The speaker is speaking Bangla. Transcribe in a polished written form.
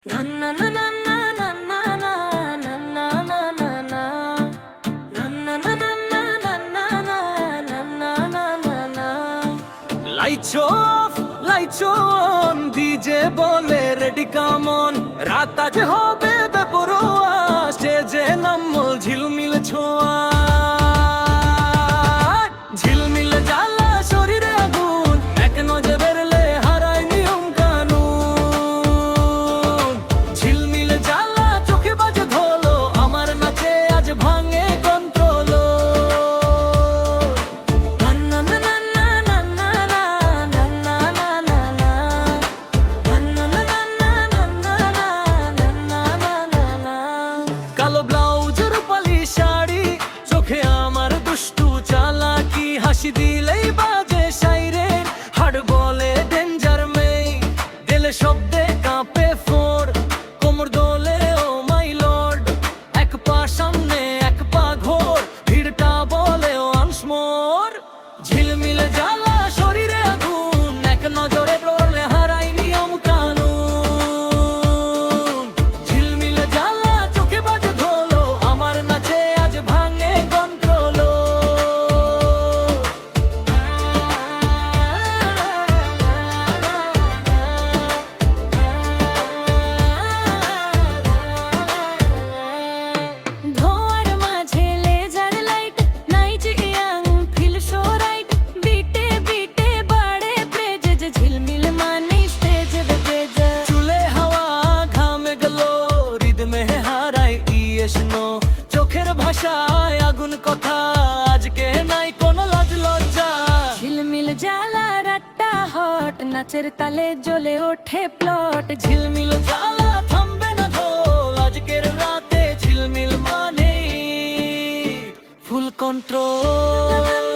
Lights off, lights on, DJ বলে ready come on, রাত আজ হবে বেপরোয়া, স্টেজে নামল ঝিলমিল ছোঁয়া, ঝিলমিল জ্বালা শরীরে আগুন, এক নজরে বেরলে হারায় নিয়ম কানুন, ঝিলমিল জ্বালা চোখে বাজে ধলো, আমার নাচে আজ ভাঙে কন্ট্রোল। কালো ব্লাউজ রূপালি শাড়ি, চোখে আমার দুষ্টু চালাকি, হাসি দিলেই বাজে সাইরেন, হাড় বলে ডেঞ্জার মেই, দিলে শব্দে কাঁপে ফোর, কোমর দোলে ও মাই লর্ড, এক পা সামনে এক পা ঘোর, ভিড়টা বলে ওয়ান্স মোর, ঝিলমিল জ্বালা শরীরে আগুন, এক নজরে পড়লে হারাই নিয়ম কানুন, ঝিলমিল জ্বালা চোখে বাজে ধলো, আমার নাচে আজ ভাঙে কন্ট্রোল। ধোয়ার মাঝে laser light, night young feel so right, বিটে বিটে বাড়ে প্রেজ, যে ঝিলমিল মানে স্টেজ বেজ। চুলে হাওয়া ঘামে গেল, রিদমে হারাই ইয়েশনো, চোখের ভাষায় আগুন কথা, আজকে নাই কোনো লাজ লজ্জা, ঝিলমিল জ্বালা রাট্টা হট, নাচের তালে জ্বলে ওঠে প্লট, ঝিলমিল জ্বালা থামবে না ঢোল, আজকের রাতে ঝিলমিল মানে ফুল কন্ট্রোল।